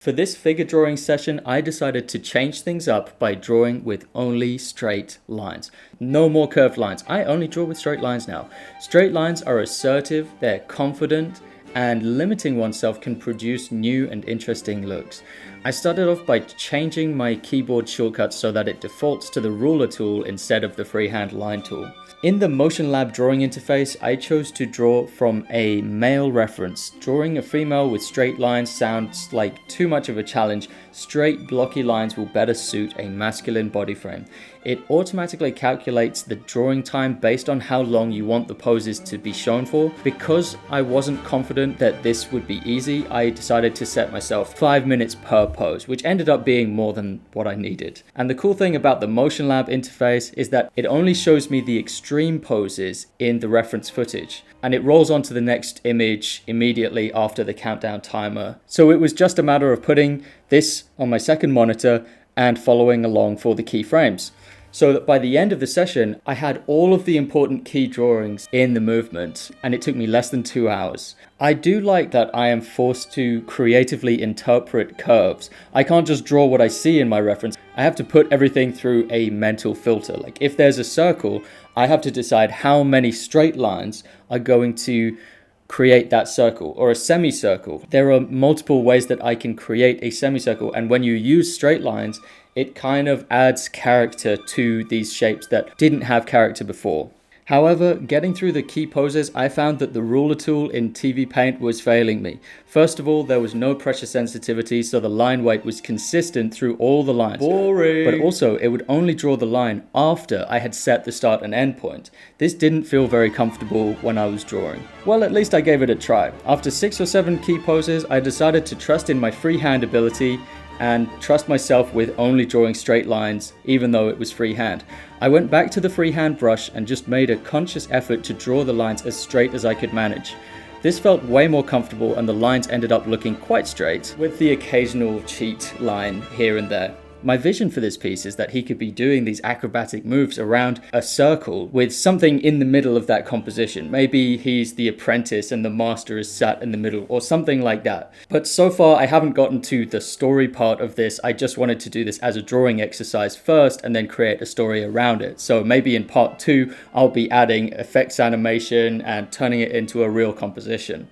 For this figure drawing session, I decided to change things up by drawing with only straight lines. No more curved lines. I only draw with straight lines now. Straight lines are assertive, they're confident, and limiting oneself can produce new and interesting looks. I started off by changing my keyboard shortcuts so that it defaults to the ruler tool instead of the freehand line tool. In the Motion Lab drawing interface, I chose to draw from a male reference. Drawing a female with straight lines sounds like too much of a challenge. Straight, blocky lines will better suit a masculine body frame. It automatically calculates the drawing time based on how long you want the poses to be shown for. Because I wasn't confident that this would be easy, I decided to set myself 5 minutes per pose, which ended up being more than what I needed. And the cool thing about the Motion Lab interface is that it only shows me the extreme poses in the reference footage, and it rolls on to the next image immediately after the countdown timer. So it was just a matter of putting this on my second monitor and following along for the keyframes. So that by the end of the session, I had all of the important key drawings in the movement, and it took me less than 2 hours. I do like that I am forced to creatively interpret curves. I can't just draw what I see in my reference. I have to put everything through a mental filter. Like if there's a circle, I have to decide how many straight lines are going to create that circle, or a semicircle. There are multiple ways that I can create a semicircle, and when you use straight lines, it kind of adds character to these shapes that didn't have character before. However, getting through the key poses, I found that the ruler tool in TV Paint was failing me. First of all, there was no pressure sensitivity, so the line weight was consistent through all the lines. Boring! But also, it would only draw the line after I had set the start and end point. This didn't feel very comfortable when I was drawing. Well, at least I gave it a try. After 6 or 7 key poses, I decided to trust in my freehand ability and trust myself with only drawing straight lines, even though it was freehand. I went back to the freehand brush and just made a conscious effort to draw the lines as straight as I could manage. This felt way more comfortable, and the lines ended up looking quite straight, with the occasional cheat line here and there. My vision for this piece is that he could be doing these acrobatic moves around a circle with something in the middle of that composition. Maybe he's the apprentice and the master is sat in the middle, or something like that. But so far I haven't gotten to the story part of this. I just wanted to do this as a drawing exercise first and then create a story around it. So maybe in part 2 I'll be adding effects animation and turning it into a real composition.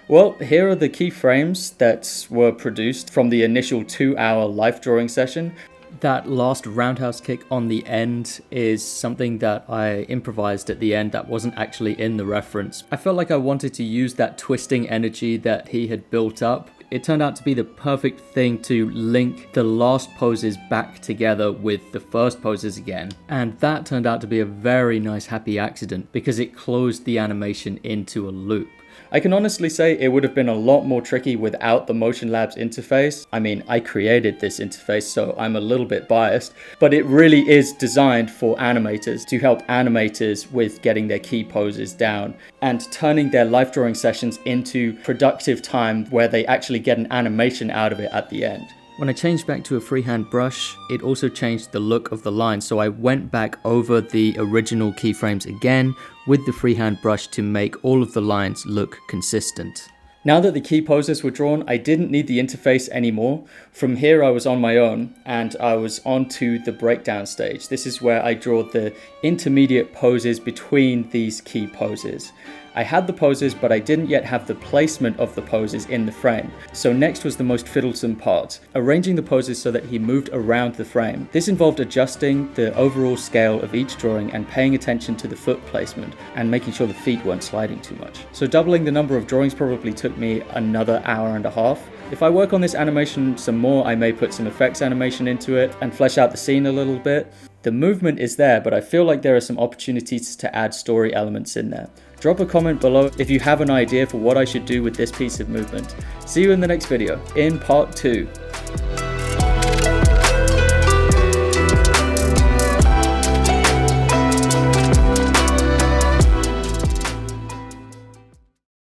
Well, here are the keyframes that were produced from the initial 2-hour life drawing session. That last roundhouse kick on the end is something that I improvised at the end that wasn't actually in the reference. I felt like I wanted to use that twisting energy that he had built up. It turned out to be the perfect thing to link the last poses back together with the first poses again. And that turned out to be a very nice happy accident because it closed the animation into a loop. I can honestly say it would have been a lot more tricky without the Motion Labs interface. I mean, I created this interface, so I'm a little bit biased, but it really is designed for animators to help animators with getting their key poses down and turning their life drawing sessions into productive time where they actually get an animation out of it at the end. When I changed back to a freehand brush, it also changed the look of the line, so I went back over the original keyframes again with the freehand brush to make all of the lines look consistent. Now that the key poses were drawn, I didn't need the interface anymore. From here I was on my own, and I was on to the breakdown stage. This is where I draw the intermediate poses between these key poses. I had the poses, but I didn't yet have the placement of the poses in the frame. So next was the most fiddlesome part, arranging the poses so that he moved around the frame. This involved adjusting the overall scale of each drawing and paying attention to the foot placement and making sure the feet weren't sliding too much. So doubling the number of drawings probably took me another hour and a half. If I work on this animation some more, I may put some effects animation into it and flesh out the scene a little bit. The movement is there, but I feel like there are some opportunities to add story elements in there. Drop a comment below if you have an idea for what I should do with this piece of movement. See you in the next video, in part 2.